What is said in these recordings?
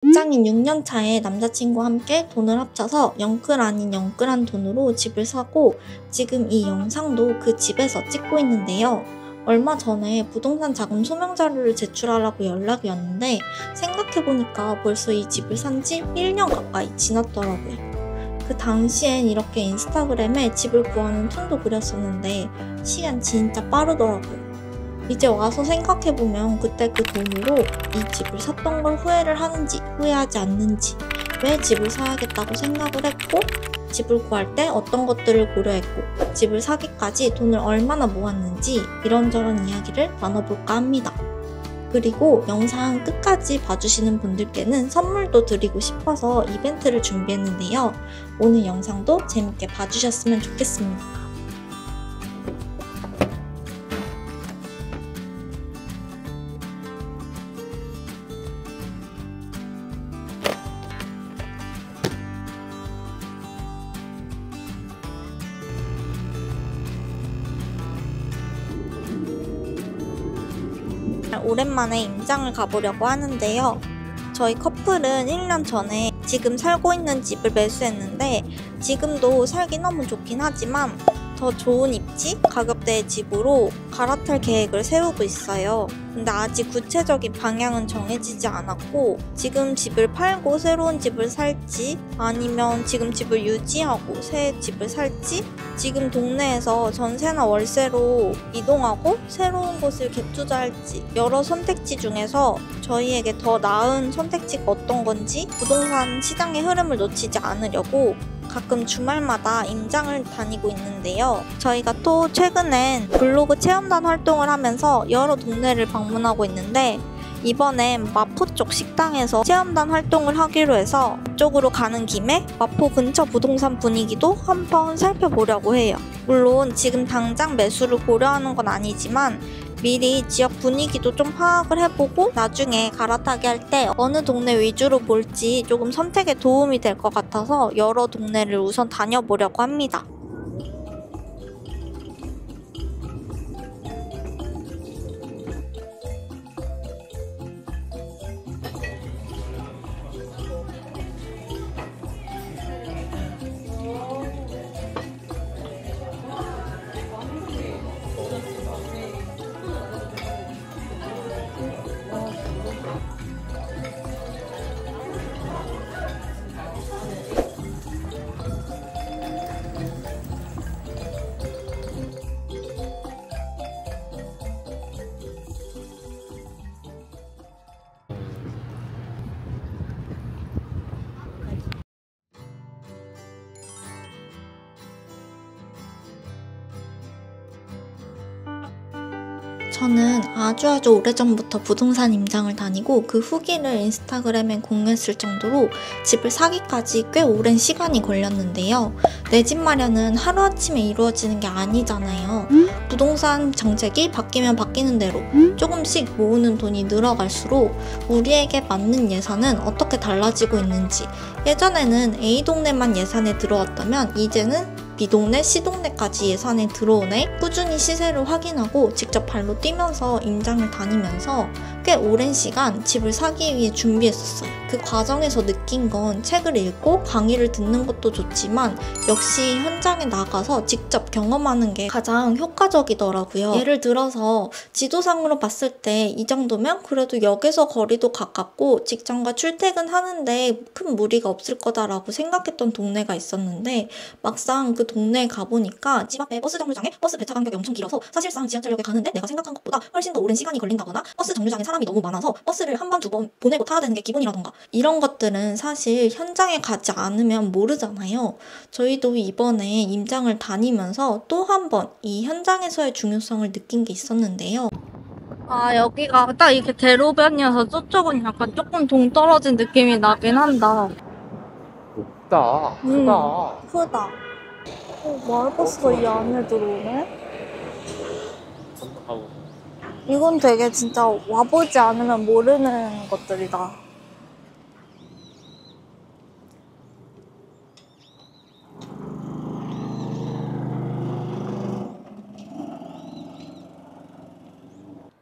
직장인 6년 차에 남자친구와 함께 돈을 합쳐서 영끌 아닌 영끌한 돈으로 집을 사고 지금 이 영상도 그 집에서 찍고 있는데요. 얼마 전에 부동산 자금 소명 자료를 제출하라고 연락이 왔는데 생각해보니까 벌써 이 집을 산 지 1년 가까이 지났더라고요. 그 당시엔 이렇게 인스타그램에 집을 구하는 툰도 그렸었는데 시간 진짜 빠르더라고요. 이제 와서 생각해보면 그때 그 돈으로 이 집을 샀던 걸 후회를 하는지 후회하지 않는지, 왜 집을 사야겠다고 생각을 했고 집을 구할 때 어떤 것들을 고려했고 집을 사기까지 돈을 얼마나 모았는지 이런저런 이야기를 나눠볼까 합니다. 그리고 영상 끝까지 봐주시는 분들께는 선물도 드리고 싶어서 이벤트를 준비했는데요. 오늘 영상도 재밌게 봐주셨으면 좋겠습니다. 오랜만에 임장을 가보려고 하는데요. 저희 커플은 1년 전에 지금 살고 있는 집을 매수했는데 지금도 살기 너무 좋긴 하지만 더 좋은 입지, 가격대의 집으로 갈아탈 계획을 세우고 있어요. 근데 아직 구체적인 방향은 정해지지 않았고 지금 집을 팔고 새로운 집을 살지 아니면 지금 집을 유지하고 새 집을 살지 지금 동네에서 전세나 월세로 이동하고 새로운 곳을 갭투자할지 여러 선택지 중에서 저희에게 더 나은 선택지가 어떤 건지 부동산 시장의 흐름을 놓치지 않으려고 가끔 주말마다 임장을 다니고 있는데요. 저희가 또 최근엔 블로그 체험단 활동을 하면서 여러 동네를 방문하고 있는데 이번엔 마포 쪽 식당에서 체험단 활동을 하기로 해서 그쪽으로 가는 김에 마포 근처 부동산 분위기도 한번 살펴보려고 해요. 물론 지금 당장 매수를 고려하는 건 아니지만 미리 지역 분위기도 좀 파악을 해보고 나중에 갈아타기 할 때 어느 동네 위주로 볼지 조금 선택에 도움이 될 것 같아서 여러 동네를 우선 다녀보려고 합니다. 저는 아주 오래전부터 부동산 임장을 다니고 그 후기를 인스타그램에 공유했을 정도로 집을 사기까지 꽤 오랜 시간이 걸렸는데요. 내 집 마련은 하루아침에 이루어지는 게 아니잖아요. 부동산 정책이 바뀌면 바뀌는 대로 조금씩 모으는 돈이 늘어갈수록 우리에게 맞는 예산은 어떻게 달라지고 있는지, 예전에는 A동네만 예산에 들어왔다면 이제는 B동네, C동네까지 예산에 들어오네. 꾸준히 시세를 확인하고 직접 발로 뛰면서 임장을 다니면서 꽤 오랜 시간 집을 사기 위해 준비했었어요. 그 과정에서 느낀 건 책을 읽고 강의를 듣는 것도 좋지만 역시 현장에 나가서 직접 경험하는 게 가장 효과적이더라고요. 예를 들어서 지도상으로 봤을 때 이 정도면 그래도 역에서 거리도 가깝고 직장과 출퇴근하는데 큰 무리가 없을 거다라고 생각했던 동네가 있었는데 막상 그 동네에 가보니까 집 앞에 버스 정류장에 버스 배차 간격이 엄청 길어서 사실상 지하철역에 가는데 내가 생각한 것보다 훨씬 더 오랜 시간이 걸린다거나 버스 정류장에 사람이 너무 많아서 버스를 한 번, 두 번 보내고 타야 되는 게 기본이라던가 이런 것들은 사실 현장에 가지 않으면 모르잖아요. 저희도 이번에 임장을 다니면서 또 한 번 이 현장에서의 중요성을 느낀 게 있었는데요. 아, 여기가 딱 이렇게 대로변이어서 저쪽은 약간 조금 동떨어진 느낌이 나긴 한다. 높다. 크다. 크다. 마을버스가 이 안에 들어오네? 건너가고. 이건 되게 진짜 와보지 않으면 모르는 것들이다.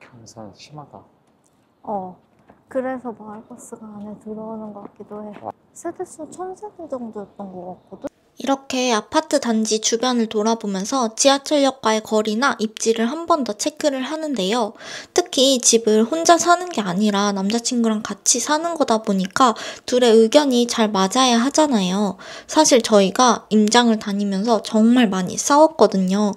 경사 심하다. 그 그래서 마을버스가 안에 들어오는 것 같기도 해. 세대수 1000세대 정도였던 것 같거든? 이렇게 아파트 단지 주변을 돌아보면서 지하철역과의 거리나 입지를 한 번 더 체크를 하는데요. 특히 집을 혼자 사는 게 아니라 남자친구랑 같이 사는 거다 보니까 둘의 의견이 잘 맞아야 하잖아요. 사실 저희가 임장을 다니면서 정말 많이 싸웠거든요.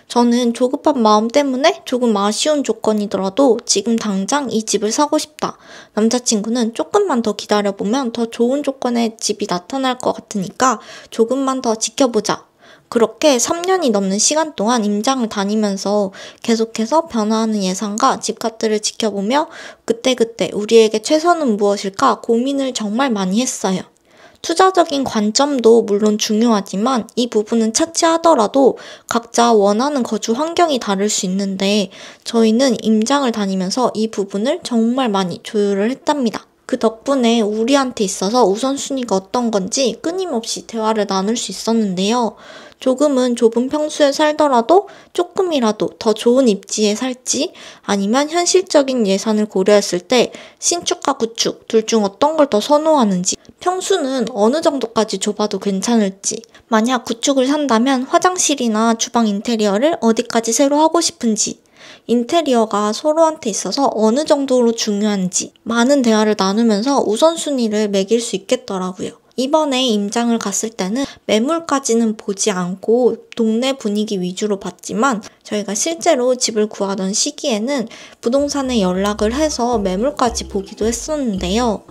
저는 조급한 마음 때문에 조금 아쉬운 조건이더라도 지금 당장 이 집을 사고 싶다. 남자친구는 조금만 더 기다려보면 더 좋은 조건의 집이 나타날 것 같으니까 조금만 더 지켜보자. 그렇게 3년이 넘는 시간 동안 임장을 다니면서 계속해서 변화하는 예상과 집값들을 지켜보며 그때그때 우리에게 최선은 무엇일까 고민을 정말 많이 했어요. 투자적인 관점도 물론 중요하지만 이 부분은 차치하더라도 각자 원하는 거주 환경이 다를 수 있는데 저희는 임장을 다니면서 이 부분을 정말 많이 조율을 했답니다. 그 덕분에 우리한테 있어서 우선순위가 어떤 건지 끊임없이 대화를 나눌 수 있었는데요. 조금은 좁은 평수에 살더라도 조금이라도 더 좋은 입지에 살지 아니면 현실적인 예산을 고려했을 때 신축과 구축 둘 중 어떤 걸 더 선호하는지 평수는 어느 정도까지 좁아도 괜찮을지 만약 구축을 산다면 화장실이나 주방 인테리어를 어디까지 새로 하고 싶은지 인테리어가 서로한테 있어서 어느 정도로 중요한지 많은 대화를 나누면서 우선순위를 매길 수 있겠더라고요. 이번에 임장을 갔을 때는 매물까지는 보지 않고 동네 분위기 위주로 봤지만 저희가 실제로 집을 구하던 시기에는 부동산에 연락을 해서 매물까지 보기도 했었는데요.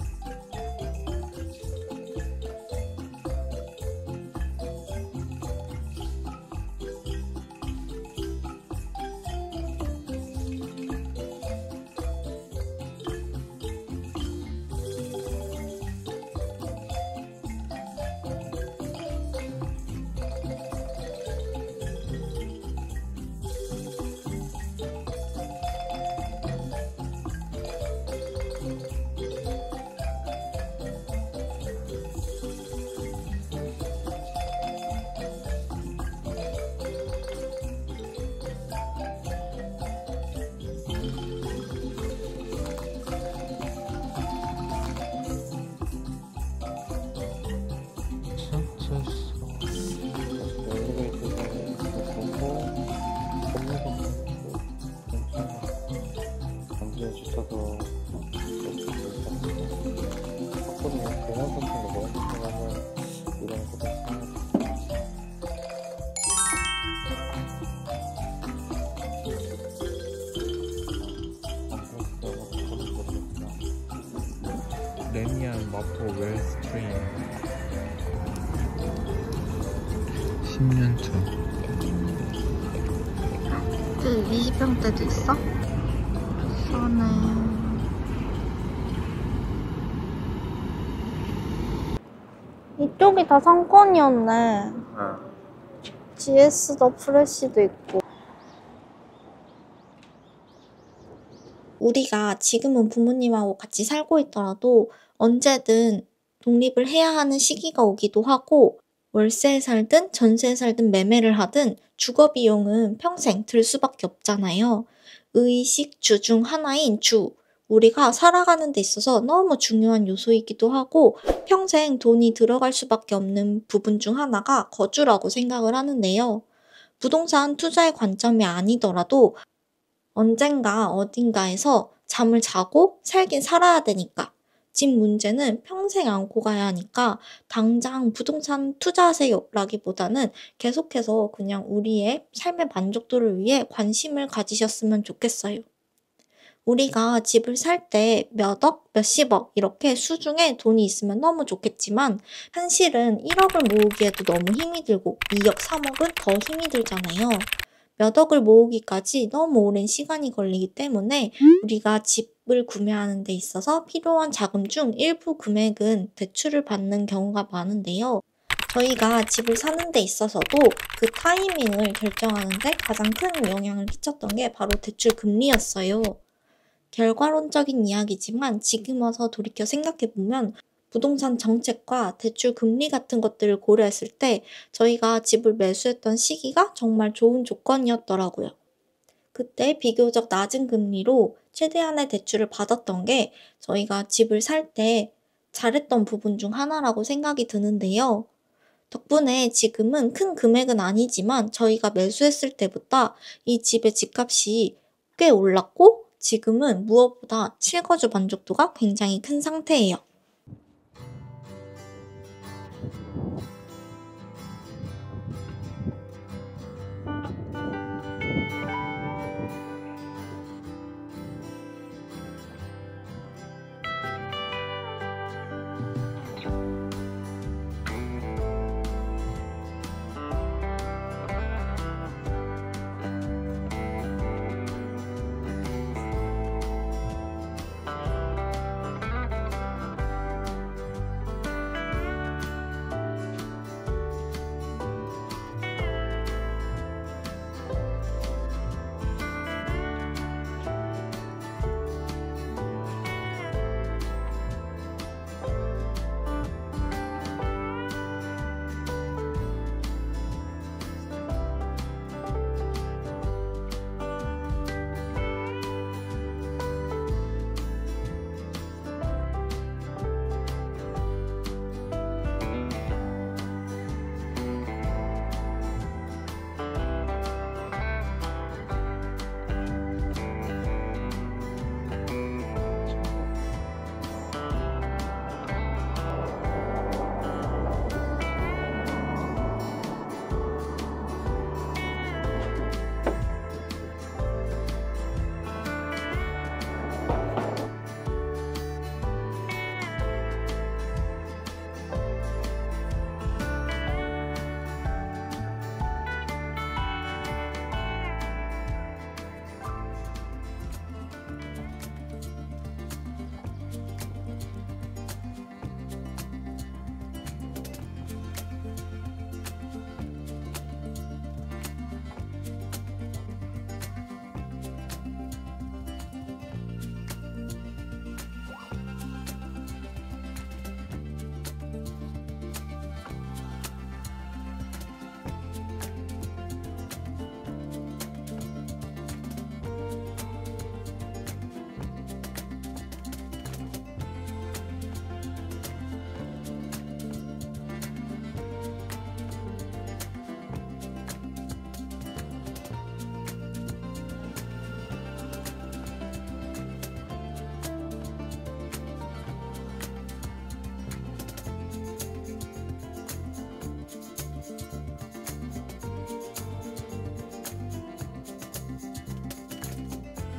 레미안 마포 웰스트림 10년차. 20평대도 있어? 시원해. 이쪽이 다 상권이었네. GS 더 프레쉬도 있고. 우리가 지금은 부모님하고 같이 살고 있더라도 언제든 독립을 해야 하는 시기가 오기도 하고 월세에 살든 전세에 살든 매매를 하든 주거 비용은 평생 들 수밖에 없잖아요. 의식 주 중 하나인 주. 우리가 살아가는 데 있어서 너무 중요한 요소이기도 하고 평생 돈이 들어갈 수밖에 없는 부분 중 하나가 거주라고 생각을 하는데요. 부동산 투자의 관점이 아니더라도 언젠가 어딘가에서 잠을 자고 살긴 살아야 되니까 집 문제는 평생 안고 가야 하니까 당장 부동산 투자하세요 라기보다는 계속해서 그냥 우리의 삶의 만족도를 위해 관심을 가지셨으면 좋겠어요. 우리가 집을 살 때 몇 억, 몇십억 이렇게 수중에 돈이 있으면 너무 좋겠지만 현실은 1억을 모으기에도 너무 힘이 들고 2억, 3억은 더 힘이 들잖아요. 몇 억을 모으기까지 너무 오랜 시간이 걸리기 때문에 우리가 집을 구매하는 데 있어서 필요한 자금 중 일부 금액은 대출을 받는 경우가 많은데요. 저희가 집을 사는 데 있어서도 그 타이밍을 결정하는 데 가장 큰 영향을 끼쳤던 게 바로 대출 금리였어요. 결과론적인 이야기지만 지금 와서 돌이켜 생각해보면 부동산 정책과 대출 금리 같은 것들을 고려했을 때 저희가 집을 매수했던 시기가 정말 좋은 조건이었더라고요. 그때 비교적 낮은 금리로 최대한의 대출을 받았던 게 저희가 집을 살 때 잘했던 부분 중 하나라고 생각이 드는데요. 덕분에 지금은 큰 금액은 아니지만 저희가 매수했을 때보다 이 집의 집값이 꽤 올랐고 지금은 무엇보다 실거주 만족도가 굉장히 큰 상태예요.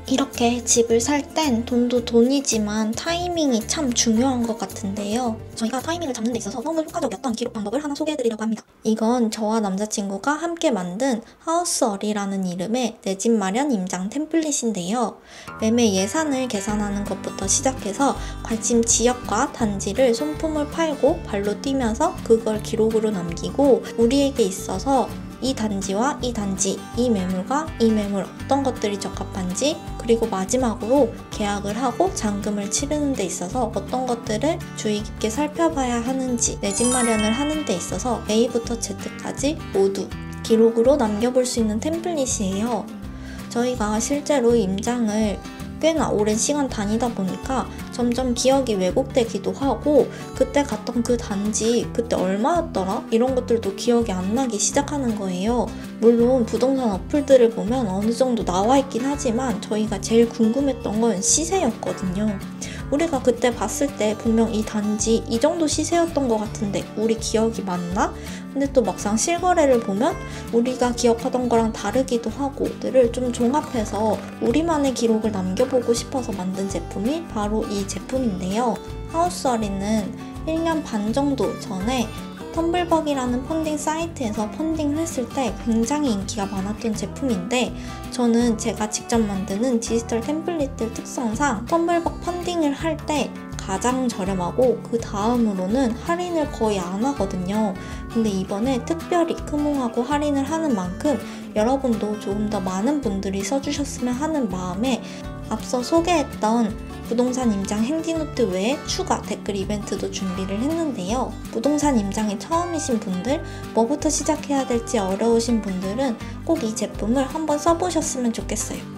이렇게 집을 살 땐 돈도 돈이지만 타이밍이 참 중요한 것 같은데요. 저희가 타이밍을 잡는 데 있어서 너무 효과적이었던 기록 방법을 하나 소개해드리려고 합니다. 이건 저와 남자친구가 함께 만든 하우스얼이라는 이름의 내 집 마련 임장 템플릿인데요. 매매 예산을 계산하는 것부터 시작해서 관심 지역과 단지를 손품을 팔고 발로 뛰면서 그걸 기록으로 남기고 우리에게 있어서 이 단지와 이 단지, 이 매물과 이 매물 어떤 것들이 적합한지, 그리고 마지막으로 계약을 하고 잔금을 치르는 데 있어서 어떤 것들을 주의 깊게 살펴봐야 하는지, 내 집 마련을 하는 데 있어서 A부터 Z까지 모두 기록으로 남겨볼 수 있는 템플릿이에요. 저희가 실제로 임장을 꽤나 오랜 시간 다니다 보니까 점점 기억이 왜곡되기도 하고 그때 갔던 그 단지 그때 얼마였더라? 이런 것들도 기억이 안 나기 시작하는 거예요. 물론 부동산 어플들을 보면 어느 정도 나와 있긴 하지만 저희가 제일 궁금했던 건 시세였거든요. 우리가 그때 봤을 때 분명 이 단지 이 정도 시세였던 것 같은데 우리 기억이 맞나? 근데 또 막상 실거래를 보면 우리가 기억하던 거랑 다르기도 하고 들을 좀 종합해서 우리만의 기록을 남겨보고 싶어서 만든 제품이 바로 이 제품인데요. 하우스얼이는 1년 반 정도 전에 텀블벅이라는 펀딩 사이트에서 펀딩을 했을 때 굉장히 인기가 많았던 제품인데 저는 제가 직접 만드는 디지털 템플릿들 특성상 텀블벅 펀딩을 할 때 가장 저렴하고 그 다음으로는 할인을 거의 안 하거든요. 근데 이번에 특별히 크몽하고 할인을 하는 만큼 여러분도 조금 더 많은 분들이 써주셨으면 하는 마음에 앞서 소개했던 부동산 임장 행디노트 외에 추가 댓글 이벤트도 준비를 했는데요. 부동산 임장이 처음이신 분들, 뭐부터 시작해야 될지 어려우신 분들은 꼭 이 제품을 한번 써보셨으면 좋겠어요.